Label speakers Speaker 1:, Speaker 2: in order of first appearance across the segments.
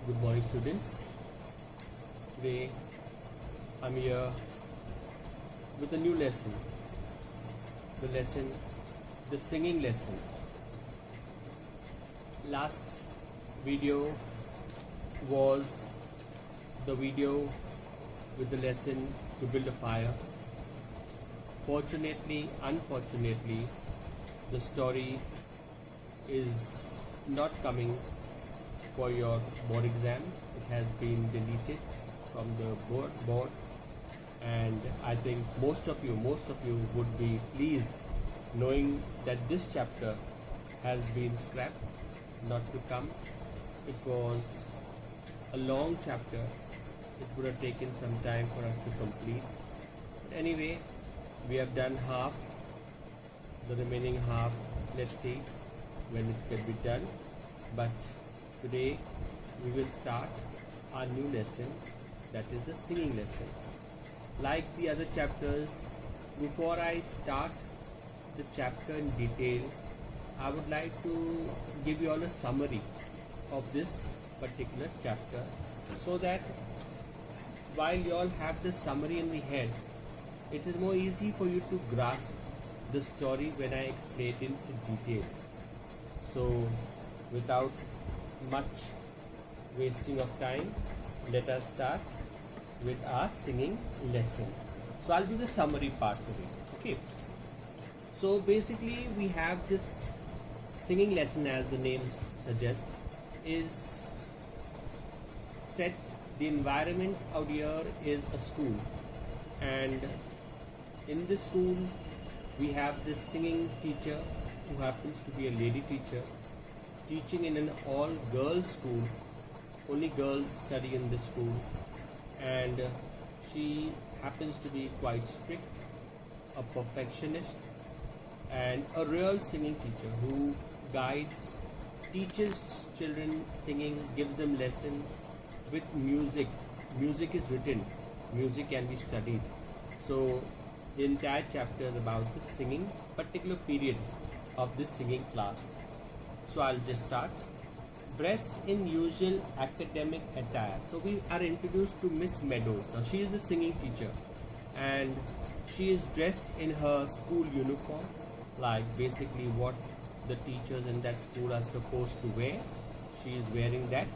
Speaker 1: Good morning, students. Today I'm here with a new lesson. The singing lesson. Last video was the video with the lesson to build a fire. Fortunately, unfortunately, the story is not coming for your board exams. It has been deleted from the board, and I think most of you would be pleased knowing that this chapter has been scrapped, not to come. It was a long chapter. It would have taken some time for us to complete. But anyway, we have done half. The remaining half, let's see when it can be done. But today we will start our new lesson, that is the singing lesson. Like the other chapters, before I start the chapter in detail, I would like to give you all a summary of this particular chapter, so that while you all have the summary in the head, it is more easy for you to grasp the story when I explain it in detail. So without much wasting of time, let us start with our singing lesson. So I'll do the summary part today. Okay. So basically we have this singing lesson, as the name suggests, is set. The environment out here is a school, and in this school we have this singing teacher who happens to be a lady teacher, teaching in an all girls school. Only girls study in this school, and she happens to be quite strict, a perfectionist, and a real singing teacher who guides, teaches children singing, gives them lesson with music. Music is written, music can be studied. So the entire chapter is about the singing, particular period of this singing class. So I'll just start. Dressed in usual academic attire. So we are introduced to Miss Meadows. Now she is the singing teacher, and she is dressed in her school uniform, like basically what the teachers in that school are supposed to wear. She is wearing that.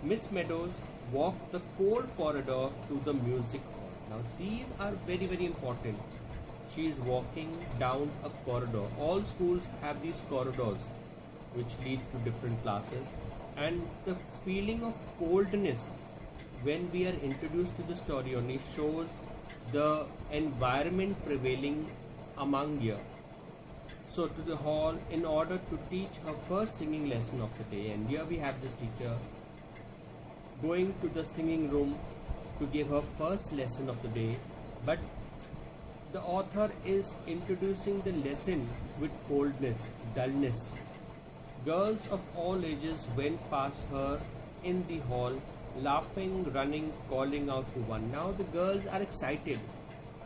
Speaker 1: Miss Meadows walked the cold corridor to the music hall. Now these are very, very important. She is walking down a corridor. All schools have these corridors which lead to different classes, and the feeling of coldness when we are introduced to the story only shows the environment prevailing among here. So to the hall in order to teach her first singing lesson of the day, and here we have this teacher going to the singing room to give her first lesson of the day, but the author is introducing the lesson with coldness, dullness. Girls of all ages went past her in the hall, laughing, running, calling out to one. Now the girls are excited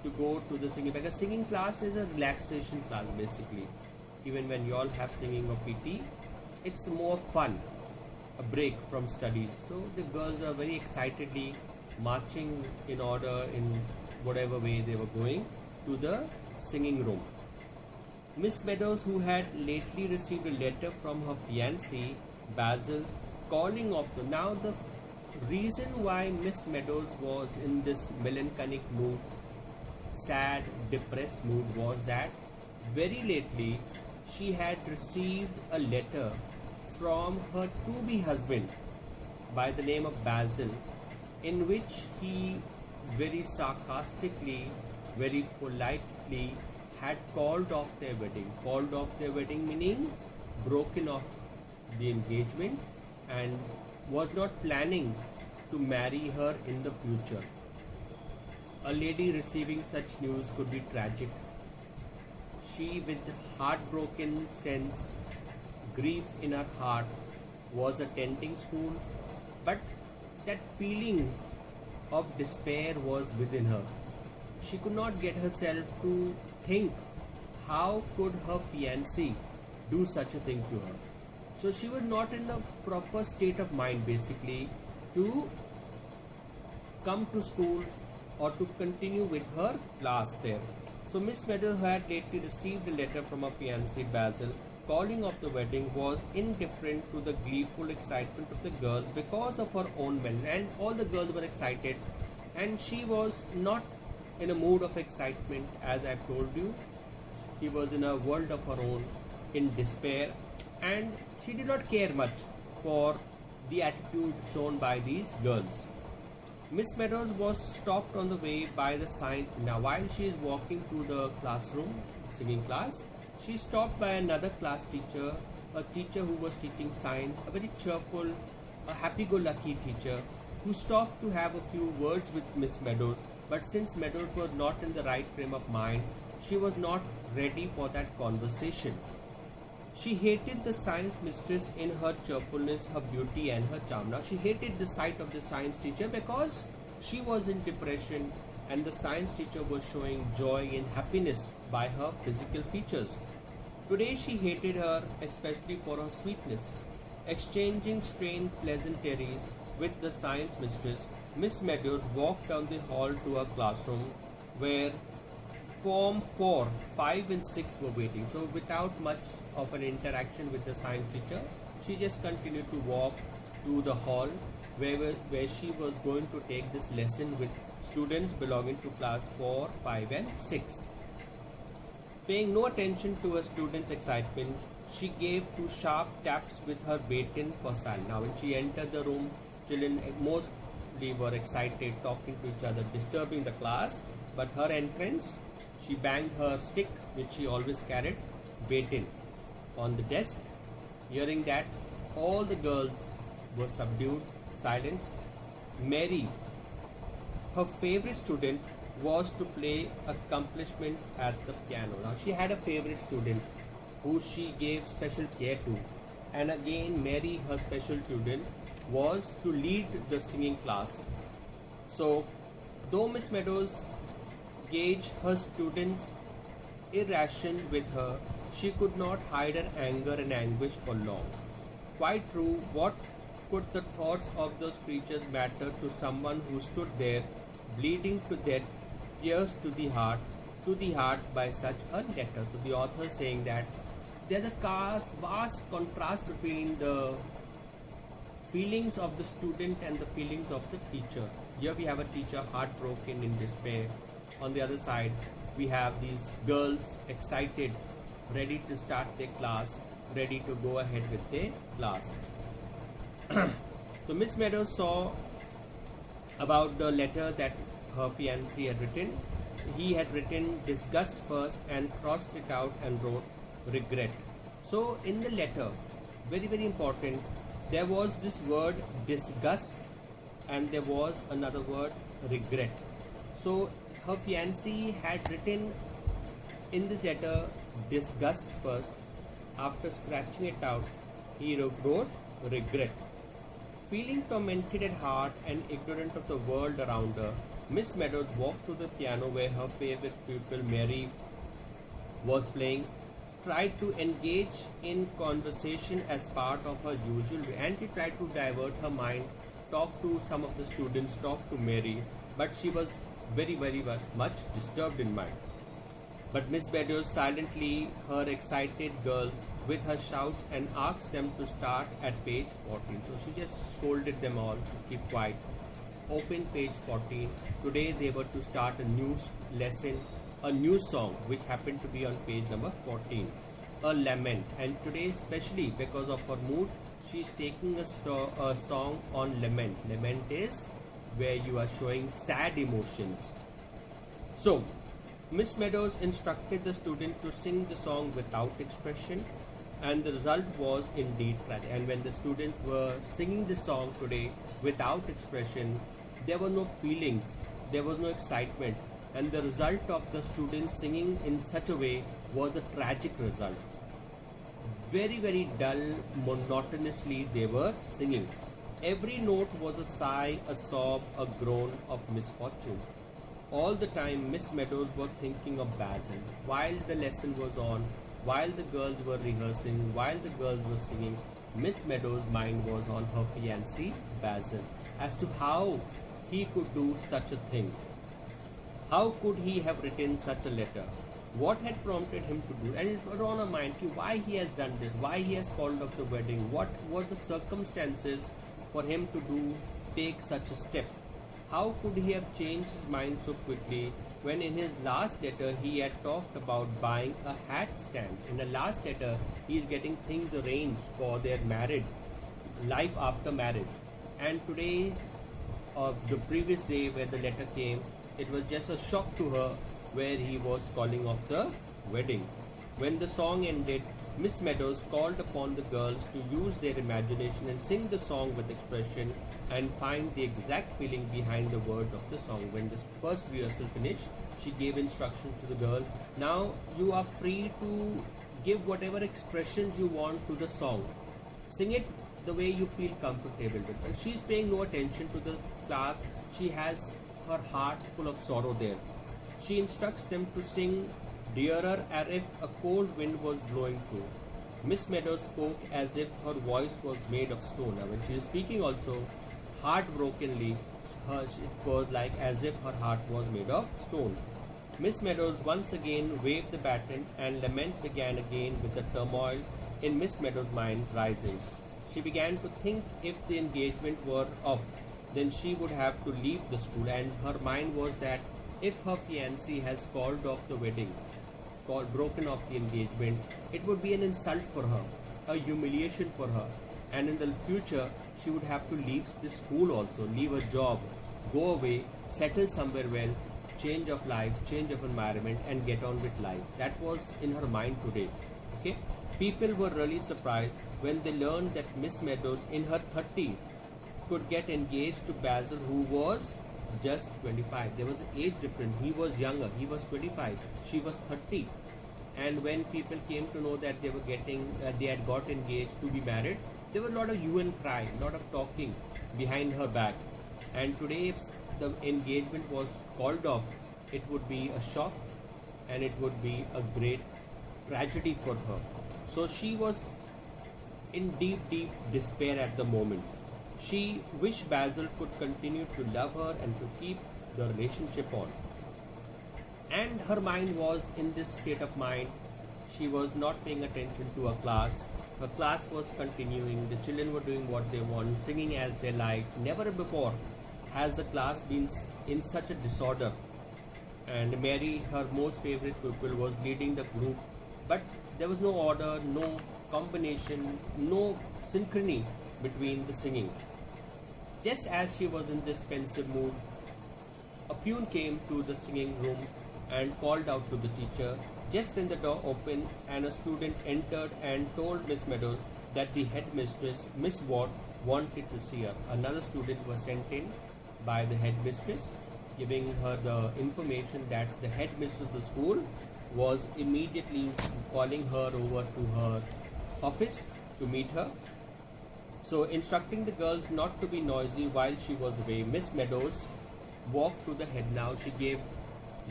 Speaker 1: to go to the singing, because singing class is a relaxation class basically. Even when you all have singing or PT, it's more fun, a break from studies. So the girls are very excitedly marching in order, in whatever way they were going, to the singing room. Miss Meadows, who had lately received a letter from her fiancé, Basil, calling off the... Now the reason why Miss Meadows was in this melancholic mood, sad, depressed mood, was that very lately she had received a letter from her to-be husband by the name of Basil, in which he very sarcastically, very politely had called off their wedding. Called off their wedding meaning broken off the engagement, and was not planning to marry her in the future. A lady receiving such news could be tragic. She, with heartbroken sense, grief in her heart, was attending school, but that feeling of despair was within her. She could not get herself to think how could her fiancé do such a thing to her. So she was not in a proper state of mind basically to come to school or to continue with her class there. So Miss Meadows had lately received a letter from her fiancé Basil calling off the wedding, was indifferent to the gleeful excitement of the girl because of her own wedding, and all the girls were excited and she was not in a mood of excitement. As I've told you, she was in a world of her own, in despair, and she did not care much for the attitude shown by these girls. Miss Meadows was stopped on the way by the science. Now, while she is walking to the classroom, singing class, she stopped by another class teacher, a teacher who was teaching science, a very cheerful, a happy-go-lucky teacher, who stopped to have a few words with Miss Meadows. But since Meadows was not in the right frame of mind, she was not ready for that conversation. She hated the science mistress in her cheerfulness, her beauty and her charm. Now she hated the sight of the science teacher because she was in depression and the science teacher was showing joy and happiness by her physical features. Today she hated her especially for her sweetness. Exchanging strange pleasantries with the science mistress, Miss Meadows walked down the hall to her classroom where Form 4, 5 and 6 were waiting. So without much of an interaction with the science teacher, she just continued to walk to the hall where she was going to take this lesson with students belonging to class 4, 5 and 6. Paying no attention to her students' excitement, she gave two sharp taps with her baton for silence. Now when she entered the room, children mostly were excited, talking to each other, disturbing the class. But her entrance, she banged her stick, which she always carried, baton, on the desk. Hearing that, all the girls were subdued, silenced. Mary, her favorite student, was to play accomplishment at the piano. Now she had a favorite student who she gave special care to. And again, Mary, her special student, was to lead the singing class. So, though Miss Meadows gauged her students' irration with her, she could not hide her anger and anguish for long. Quite true, what could the thoughts of those creatures matter to someone who stood there, bleeding to death, pierced to the heart by such a letter? So the author is saying that there's a vast contrast between the feelings of the student and the feelings of the teacher. Here we have a teacher heartbroken, in despair. On the other side, we have these girls excited, ready to start their class, ready to go ahead with their class. So Miss Meadows saw about the letter that her fiancé had written. He had written disgust first and crossed it out and wrote regret. So in the letter, very very important, there was this word disgust and there was another word regret. So her fiancé had written in this letter disgust first. After scratching it out, he wrote regret. Feeling tormented at heart and ignorant of the world around her, Miss Meadows walked to the piano where her favorite pupil Mary was playing, tried to engage in conversation as part of her usual way, and she tried to divert her mind, talk to some of the students, talk to Mary, but she was very much disturbed in mind. But Miss Meadows silently her excited girls with her shouts and asked them to start at page 14. So she just scolded them all to keep quiet. Open page 14. Today they were to start a new lesson, a new song, which happened to be on page number 14, a lament. And today, especially because of her mood, she is taking a song on lament. Lament is where you are showing sad emotions. So Miss Meadows instructed the student to sing the song without expression, and the result was indeed tragic. And when the students were singing the song today without expression, there were no feelings, there was no excitement, and the result of the students singing in such a way was a tragic result. Very dull, monotonously they were singing. Every note was a sigh, a sob, a groan of misfortune. All the time Miss Meadows was thinking of Basil. While the lesson was on, while the girls were rehearsing, while the girls were singing, Miss Meadows' mind was on her fiancé, Basil, as to how he could do such a thing. How could he have written such a letter? What had prompted him to do? And it was on her mind too, why he has done this, why he has called off the wedding, what were the circumstances for him to take such a step. How could he have changed his mind so quickly when in his last letter he had talked about buying a hat stand? In the last letter, he is getting things arranged for their marriage, life after marriage. And today, the previous day where the letter came, it was just a shock to her where he was calling off the wedding. When the song ended, Miss Meadows called upon the girls to use their imagination and sing the song with expression and find the exact feeling behind the words of the song. When the first rehearsal finished, she gave instructions to the girl. Now you are free to give whatever expressions you want to the song. Sing it the way you feel comfortable with. And she's paying no attention to the class. She has her heart full of sorrow there. She instructs them to sing dearer as if a cold wind was blowing through. Miss Meadows spoke as if her voice was made of stone. Now when she is speaking also, heartbrokenly, it was like as if her heart was made of stone. Miss Meadows once again waved the baton and lament began again with the turmoil in Miss Meadows' mind rising. She began to think if the engagement were off, then she would have to leave the school, and her mind was that if her fiancé has called off the wedding, broken off the engagement, it would be an insult for her, a humiliation for her, and in the future she would have to leave the school also, leave her job, go away, settle somewhere well, change of life, change of environment, and get on with life. That was in her mind today. Okay, people were really surprised when they learned that Miss Meadows in her 30s could get engaged to Basil, who was just 25. There was an age difference. He was younger. He was 25. She was 30. And when people came to know that they had got engaged to be married, there was a lot of hue and cry, a lot of talking behind her back. And today, if the engagement was called off, it would be a shock and it would be a great tragedy for her. So she was in deep, deep despair at the moment. She wished Basil could continue to love her and to keep the relationship on. And her mind was in this state of mind. She was not paying attention to her class. Her class was continuing. The children were doing what they want, singing as they liked. Never before has the class been in such a disorder. And Mary, her most favorite pupil, was leading the group. But there was no order, no combination, no synchrony between the singing. Just as she was in this pensive mood, a peon came to the singing room and called out to the teacher. Just then the door opened and a student entered and told Miss Meadows that the headmistress, Miss Watt, wanted to see her. Another student was sent in by the headmistress, giving her the information that the headmistress of the school was immediately calling her over to her office to meet her. So, instructing the girls not to be noisy while she was away, Miss Meadows walked to the head. Now she gave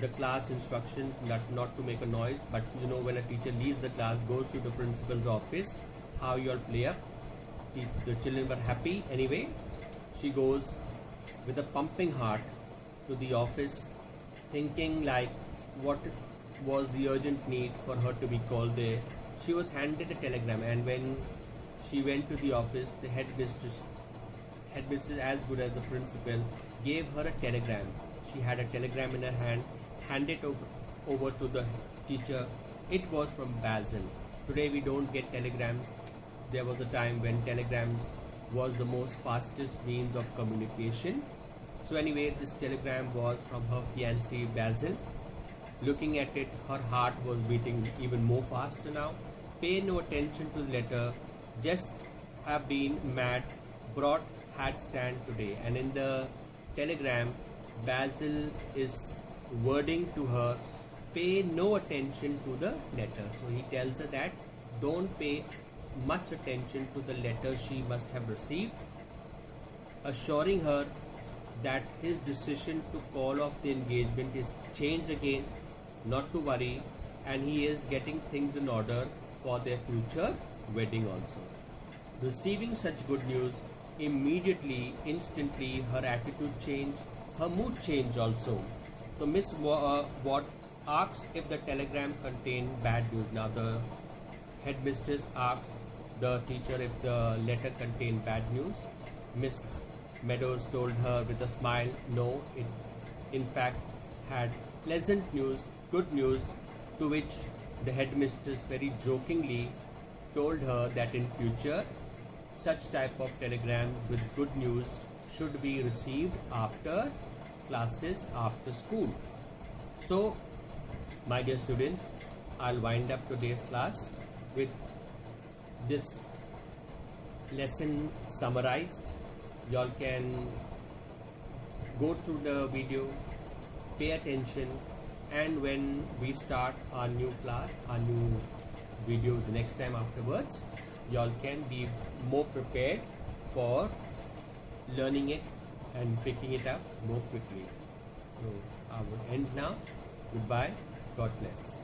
Speaker 1: the class instructions not to make a noise, but you know, when a teacher leaves the class, goes to the principal's office, how you all play up. The children were happy anyway. She goes with a pumping heart to the office, thinking like what was the urgent need for her to be called there. She was handed a telegram, and when she went to the office, the headmistress as good as the principal, gave her a telegram. She had a telegram in her hand, handed it over to the teacher. It was from Basil. Today we don't get telegrams. There was a time when telegrams was the most fastest means of communication. So anyway, this telegram was from her fiancé Basil. Looking at it, her heart was beating even more faster now. Pay no attention to the letter. Just have been mad. Brought hat stand today. And in the telegram, Basil is wording to her, pay no attention to the letter. So he tells her that don't pay much attention to the letter she must have received, assuring her that his decision to call off the engagement is changed again, not to worry, and he is getting things in order for their future wedding also. Receiving such good news, immediately, instantly, her attitude changed, her mood changed also. So Miss Watt asks if the telegram contained bad news. Now the headmistress asks the teacher if the letter contained bad news. Miss Meadows told her with a smile, no, it in fact had pleasant news, good news, to which the headmistress very jokingly told her that in future such type of telegrams with good news should be received after classes, after school. So, my dear students, I'll wind up today's class with this lesson summarized. Y'all can go through the video, pay attention, and when we start our new class, our new video the next time afterwards, y'all can be more prepared for learning it and picking it up more quickly. So I will end now. Goodbye. God bless.